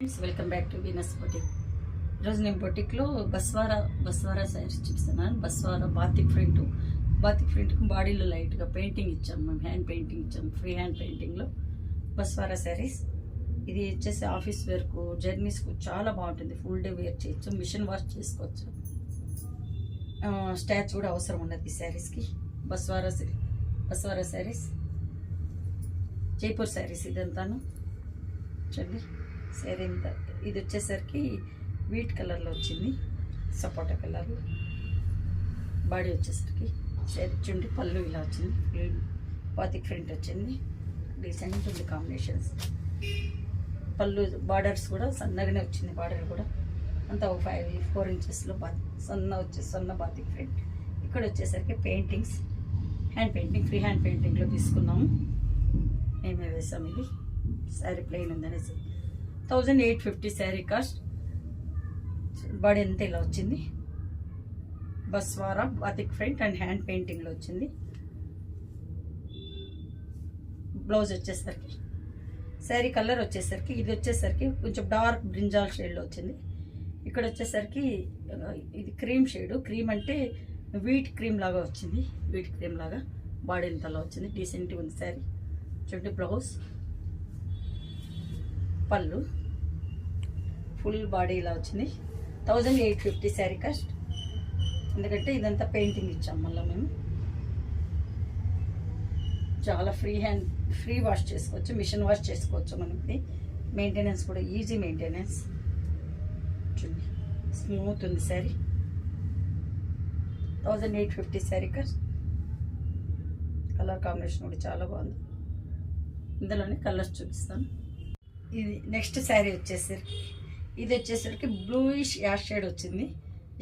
Welcome back to Venus boutique. ఈరోజు నేను బొటిక్లో బస్వారా శారీస్ చూపిస్తున్నాను. బస్వారా బాతిక్ ఫ్రంట్కు బాడీలో లైట్గా పెయింటింగ్ ఇచ్చాము. మేము హ్యాండ్ పెయింటింగ్ ఇచ్చాము, ఫ్రీ హ్యాండ్ పెయింటింగ్లో బస్వారా శారీస్. ఇది వచ్చేసి ఆఫీస్ వేర్కు, జర్నీస్కు చాలా బాగుంటుంది. ఫుల్ డే వేర్ చేయొచ్చు, మిషన్ వాష్ చేసుకోవచ్చు. స్టాచ్ కూడా అవసరం ఉండదు ఈ శారీస్కి. బస్వారా శారీస్, జైపూర్ శారీస్ ఇదంతాను చూడండి. శారీ ఇది వచ్చేసరికి వీట్ కలర్లో వచ్చింది, సపోటా కలర్. బాడీ వచ్చేసరికి శారీ చుండి, పళ్ళు ఇలా వచ్చింది, బాతిక్ ఫ్రంట్ వచ్చింది. డీసెంట్ ఉంది కాంబినేషన్స్. పళ్ళు బార్డర్స్ కూడా సన్నగానే వచ్చింది. బార్డర్ కూడా అంతా 4 ఇంచెస్లో సన్న బాతిక్ ఫ్రంట్. ఇక్కడ వచ్చేసరికి paintings, hand painting, free hand పెయింటింగ్లో తీసుకున్నాము. మేమే వేసాము. ఇది శారీ ప్లెయిన్ ఉందనేసి 1850 శారీ కాస్ట్. బాడీ అంతా ఇలా వచ్చింది. బస్వారా బాతిక్ ఫ్రంట్ అండ్ హ్యాండ్ పెయింటింగ్లో వచ్చింది. బ్లౌజ్ వచ్చేసరికి శారీ కలర్ వచ్చేసరికి ఇది వచ్చేసరికి కొంచెం డార్క్ బ్రింజాల్ షేడ్లో వచ్చింది. ఇక్కడ వచ్చేసరికి ఇది క్రీమ్ షేడు. క్రీమ్ అంటే వీట్ క్రీమ్ లాగా వచ్చింది. వీట్ క్రీమ్ లాగా బాడీ ఇంతలా వచ్చింది. డీసెంట్గా ఉంది శారీ చూడండి. బ్లౌజ్, పళ్ళు, ఫుల్ బాడీ ఇలా వచ్చింది. 1850 శారీ కాస్ట్. ఎందుకంటే ఇదంతా పెయింటింగ్ ఇచ్చాం మళ్ళీ మేము. చాలా ఫ్రీ వాష్ చేసుకోవచ్చు, మిషన్ వాష్ చేసుకోవచ్చు. మనకి మెయింటెనెన్స్ కూడా ఈజీ మెయింటెనెన్స్. చూడండి, స్మూత్ ఉంది sari. 1850 sari cost. Colour combination కూడా చాలా బాగుంది. ఇందులోనే కలర్స్ చూపిస్తాను. ఇది నెక్స్ట్ శారీ వచ్చేసరికి ఇది వచ్చేసరికి బ్లూయిష్ యాష్ షేడ్ వచ్చింది.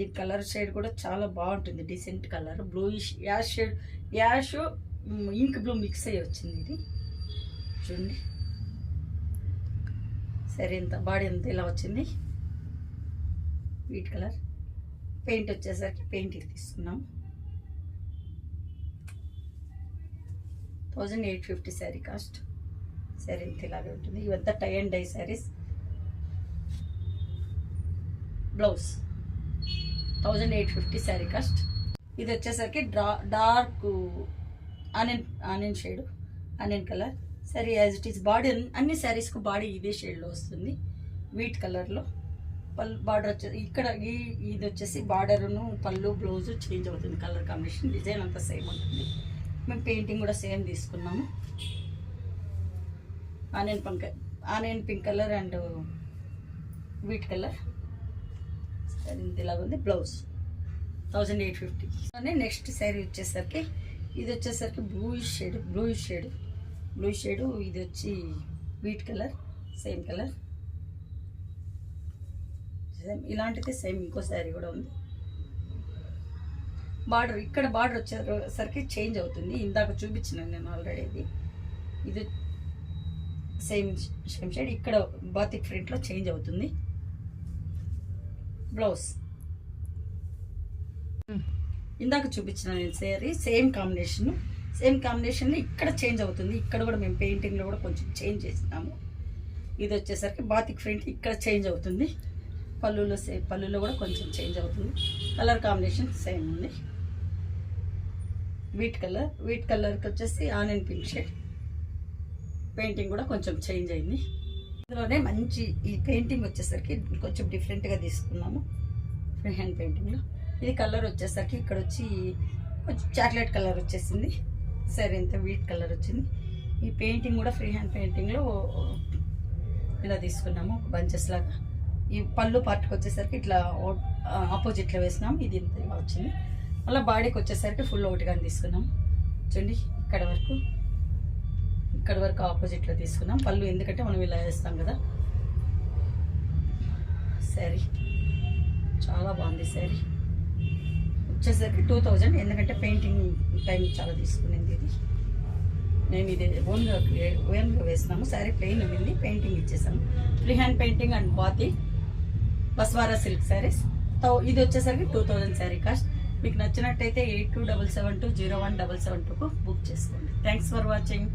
ఈ కలర్ షేడ్ కూడా చాలా బాగుంటుంది. Decent colour, bluish ash shade. Ash ink blue mix అయ్యి వచ్చింది. ఇది చూడండి. సరే, ఎంత బాడీ అంతా ఇలా వచ్చింది. Wheat colour. పెయింట్ వచ్చేసరికి పెయింట్ ఇది తీసుకున్నాం. 1850 శారీ కాస్ట్. శారీ ఇంత ఇలాగే ఉంటుంది. ఇవంతా tie and dye saris. Blouse 1850 sari cost. ఇది వచ్చేసరికి dark onion shade, onion colour. Sari as it is. Body అన్ని శారీస్కు బాడీ ఇదే షేడ్లో వస్తుంది, వీట్ కలర్లో. పళ్ళు బార్డర్ వచ్చేసి ఇక్కడ ఇది వచ్చేసి బార్డర్ను, పళ్ళు, బ్లౌజ్ చేంజ్ అవుతుంది. కలర్ కాంబినేషన్, డిజైన్ అంతా సేమ్ ఉంటుంది. మేము పెయింటింగ్ కూడా సేమ్ తీసుకున్నాము. Onion pink colour and wheat colour. ఇలాగ ఉంది. బ్లౌజ్ 1850. నెక్స్ట్ శారీ వచ్చేసరికి ఇది వచ్చేసరికి బ్లూయిష్ షేడ్. ఇది వచ్చి wheat colour, same colour. Same ఇలాంటిది సేమ్ ఇంకో శారీ కూడా ఉంది. బార్డర్ ఇక్కడ బార్డర్ వచ్చేసరికి చేంజ్ అవుతుంది. ఇందాక చూపించినాను నేను ఆల్రెడీ. ఇది సేమ్ షేడ్. ఇక్కడ బాతిక్ ఫ్రంట్లో చేంజ్ అవుతుంది. బ్లౌజ్ ఇందాక చూపించిన నేను శారీ సేమ్ కాంబినేషన్లో ఇక్కడ చేంజ్ అవుతుంది. ఇక్కడ కూడా మేము పెయింటింగ్లో కూడా కొంచెం చేంజ్ చేసినాము. ఇది వచ్చేసరికి బాతిక్ ఫ్రంట్ ఇక్కడ చేంజ్ అవుతుంది. పళ్ళులో కూడా కొంచెం చేంజ్ అవుతుంది. కలర్ కాంబినేషన్ సేమ్ ఉంది. వీట్ కలర్కి వచ్చేసి ఆనియన్ పింక్ షేడ్. పెయింటింగ్ కూడా కొంచెం చేంజ్ అయింది. ఇందులోనే మంచి ఈ పెయింటింగ్ వచ్చేసరికి కొంచెం డిఫరెంట్గా తీసుకున్నాము ఫ్రీ హ్యాండ్ పెయింటింగ్లో. ఇది కలర్ వచ్చేసరికి ఇక్కడ వచ్చి కొంచెం చాక్లెట్ కలర్ వచ్చేసింది. సరే, ఇంత వీట్ కలర్ వచ్చింది. ఈ పెయింటింగ్ కూడా ఫ్రీ హ్యాండ్ పెయింటింగ్లో ఇలా తీసుకున్నాము, బంచెస్ లాగా. ఈ పళ్ళు పార్ట్కి వచ్చేసరికి ఇట్లా ఆపోజిట్లో వేసినాము. ఇది ఇంత ఇలా వచ్చింది. మళ్ళీ బాడీకి వచ్చేసరికి ఫుల్ ఒకటిగానే తీసుకున్నాం. చూడండి, ఇక్కడ వరకు ఆపోజిట్లో తీసుకున్నాం. పళ్ళు ఎందుకంటే మనం ఇలా వేస్తాం కదా. శారీ చాలా బాగుంది. శారీ వచ్చేసరికి 2000. ఎందుకంటే పెయింటింగ్ టైం చాలా తీసుకునేది. ఇది మేము ఇది ఓన్గా వేసినాము. శారీ ప్లెయిన్ ఉంది, పెయింటింగ్ ఇచ్చేసాము. ఫ్రీ హ్యాండ్ పెయింటింగ్ అండ్ బస్వారా సిల్క్ శారీస్. ఇది వచ్చేసరికి 2000 శారీ కాస్ట్. మీకు నచ్చినట్టయితే 8277201772కు బుక్ చేసుకోండి. Thanks for watching.